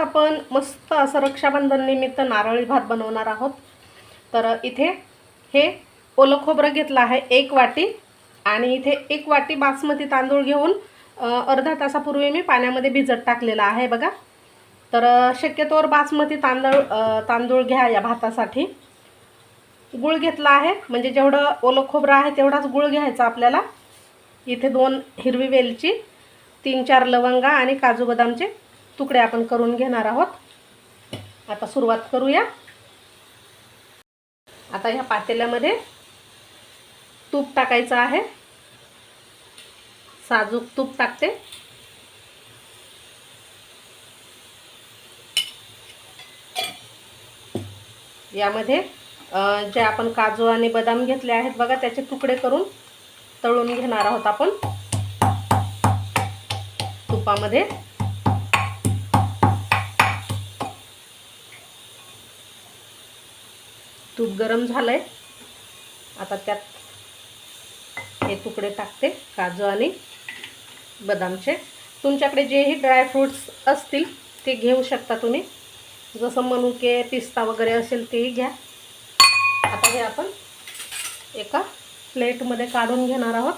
आपण मस्त असं रक्षाबंधन निमित्त नारळी भात बनवणार आहोत। तर इथे हे ओलं खोबरं घेतलं आहे 1 वाटी आणि इथे 1 वाटी बासमती तांदूळ घेऊन अर्धा तासापूर्वी मी पाण्यामध्ये भिजत टाकलेला आहे बघा। तर शक्यतोवर बासमती तांदूळ घ्या या भातासाठी। गूळ घेतला आहे, म्हणजे जेवढं ओलं खोबरं आहे तेवढाच गूळ घ्यायचा आपल्याला। इथे 2 हिरवी वेलची, 3-4 लवंगा आणि काजू बदामचे तुकडे आपण करून घेणार आहोत। आता सुरुवात करूया। आता ह्या पातेल्यामध्ये तूप टाकायचं आहे, साजूक तूप टाकते। यामध्ये जे आपण काजू आणि बदाम घेतले आहेत बघा, त्याचे तुकडे करून तळून घेणार आहोत आपण तुपामध्ये। तूप गरम झालंय, आता त्यात हे तुकडे टाकते काजू आणि बदामचे। तुमच्याकडे जेही ड्राय फ्रूट्स असतील ते घेऊ शकता तुम्ही, जसं मनुके, पिस्ता वगैरे असेल तेही घ्या। आता हे आपण एका प्लेटमध्ये काढून घेणार आहोत।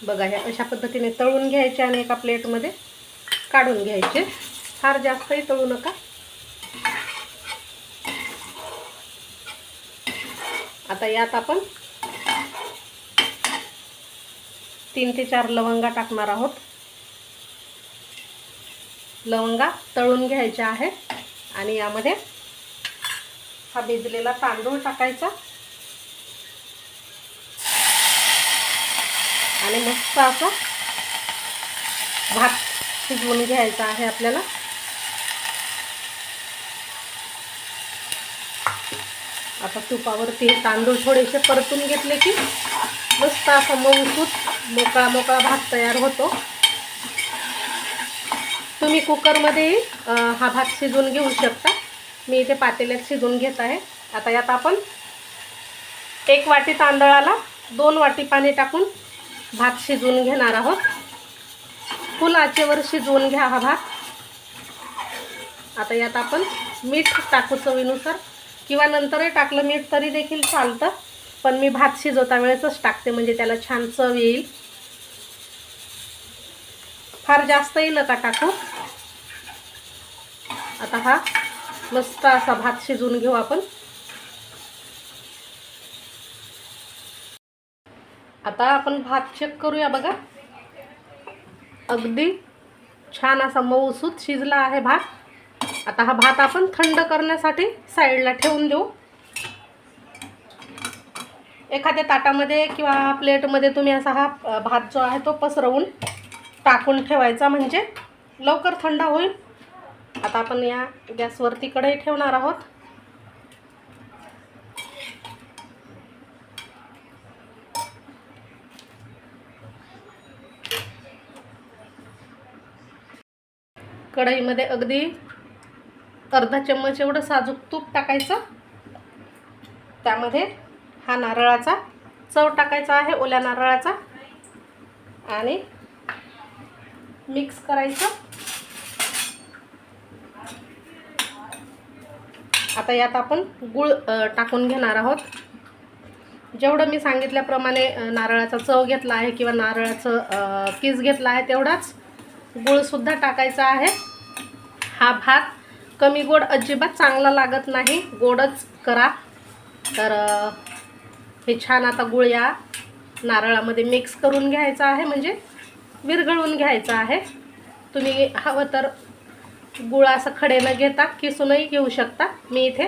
बघा, हे अशा पद्धतीने तळून घ्यायचे आणि एका प्लेटमध्ये काढून घ्यायचे। फार जास्तही तळू नका। आता यात आपण 3 ते 4 लवंगा टाकणार आहोत। लवंगा तळून घ्यायच्या आहेत आणि यामध्ये हा भिजलेला तांदूळ टाकायचा आणि मस्त असा भात शिजवून घ्यायचा आहे आपल्याला। आता तुपावरती तांदूळ थोडेसे परतून घेतले की मस्त असा मऊसूत मोकळा मोकळा भात तयार होतो। तुम्ही कुकरमध्ये हा भात शिजवून घेऊ शकता, मी इथे पातेल्यात शिजवून घेत आहे। आता यात आपण 1 वाटी तांदळाला 2 वाटी पाणी टाकून भात शिजवून घेणार आहोत। फुल आचेवर शिजवून घ्या हा भात। आता यात आपण मीठ टाकू चवीनुसार, किंवा नंतरही टाकलं मीठ तरी देखील चालतं, पण मी भात शिजवता वेळेसच टाकते, म्हणजे त्याला छान चव येईल। फार जास्तही नका टाकू। आता हा मस्त असा भात शिजवून घेऊ आपण। आता आपण भात चेक करूया बघा, अगदी छान असा मऊसूत शिजला आहे भात। आता हा भात आपण थंड करण्यासाठी साईडला ठेवून देऊ। एखाद्या ताटामध्ये किंवा प्लेटमध्ये तुम्ही असा हा भात जो आहे तो पसरवून टाकून ठेवायचा, म्हणजे लवकर थंड होईल। आता आपण या गॅसवरती कढई ठेवणार आहोत। कढईमध्ये अगदी अर्धा चम्मच एवढं साजूक तूप टाकायचं। त्यामध्ये हा नारळाचा चव टाकायचा आहे, ओल्या नारळाचा, आणि मिक्स करायचं। आता यात आपण गूळ टाकून घेणार आहोत। जेवढं मी सांगितल्याप्रमाणे नारळाचा चव घेतला आहे किंवा नारळाचं किस घेतला आहे तेवढाच गूळसुद्धा टाकायचा आहे। हा भात कमी गोड अजिबात चांगला लागत नाही, गोडच करा। तर हे छान आता गूळ या नारळामध्ये मिक्स करून घ्यायचा आहे, म्हणजे विरघळून घ्यायचा आहे। तुम्ही हवं तर गूळ असं खडे न घेता किसूनही घेऊ शकता। मी इथे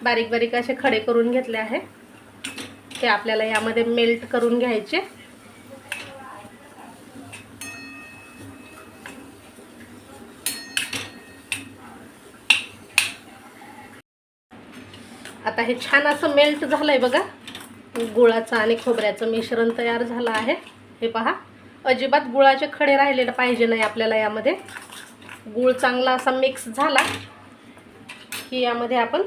बारीक बारीक असे खडे करून घेतले आहे, ते आपल्याला यामध्ये मेल्ट करून घ्यायचे। आता हे छान असं मेल्ट झालंय बघा, गुळाचं आणि खोबऱ्याचं मिश्रण तयार झालं आहे। हे पहा, अजिबात गुळाचे खडे राहिलेले पाहिजे नाही आपल्याला यामध्ये। गूळ चांगला असा मिक्स झाला की यामध्ये आपण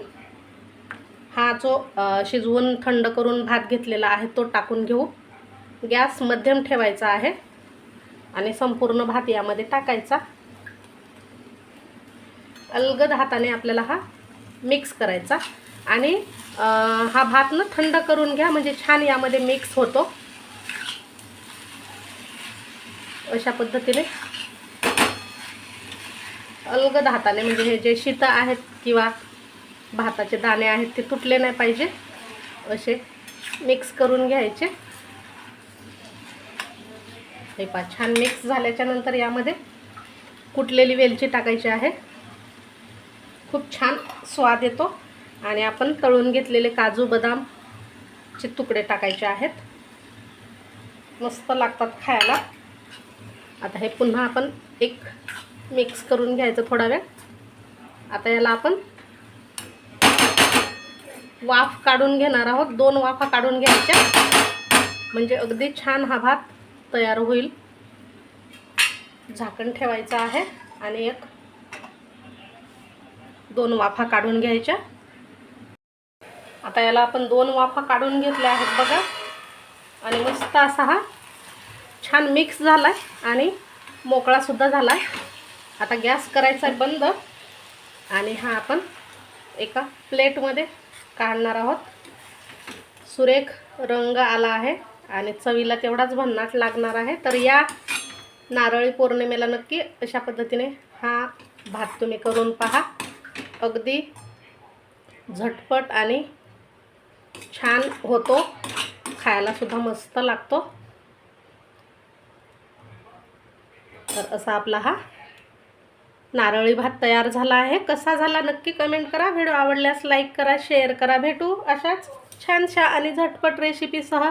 हा जो शिजवून थंड करून भात घेतलेला आहे तो टाकून घेऊ। गॅस मध्यम ठेवायचा आहे आणि संपूर्ण भात यामध्ये टाकायचा. अलगद हाताने आपल्याला हा मिक्स करायचा आणि हा भात ना थंड करून घ्या, म्हणजे छान यामध्ये मिक्स होतो. अशा पद्धतीने अलगद हाताने, म्हणजे हे जे शीतं आहेत किंवा भाताचे दाणे आहेत ते तुटले नाही पाहिजे, असे मिक्स करून घ्यायचे. हे पहा, छान मिक्स झाल्याच्या नंतर यामध्ये कुटलेली वेलची टाकायची आहे. खूप छान स्वाद येतो. आणि आपण तळून घेतलेले काजू बदामचे तुकडे टाकायचे आहेत. मस्त लागतात खायला. आता हे पुन्हा आपण एक मिक्स करून घ्यायचं थोडा वेळ. आता याला आपण वाफ काढून घेणार आहोत. 2 वाफा काढून घ्यायच्या, म्हणजे अगदी छान हा भात तयार होईल. झाकण ठेवायचं आहे आणि 2 वाफा काढून घ्यायच्या. आता याला आपण 2 वाफा काढून घेतल्या आहेत बघा. आणि मस्त असा हा छान मिक्स झाला आहे आणि मोकळासुद्धा झाला आहे. आता गॅस करायचा आहे बंद आणि हा आपण एका प्लेटमध्ये काढणार आहोत. सुरेख रंग आला आहे आणि चवीला तेवढाच भन्नाट लागणार आहे. तर या नारळी पौर्णिमेला नक्की अशा पद्धतीने हा भात तुम्ही करून पहा. अगदी झटपट आणि छान होतो, खायलासुद्धा मस्त लागतो. तर असा आपला हा नारळी भात तयार झाला आहे. कसा झाला नक्की कमेंट करा. व्हिडिओ आवडल्यास लाईक करा, शेअर करा. भेटू अशाच छानशा आणि झटपट रेसिपीसह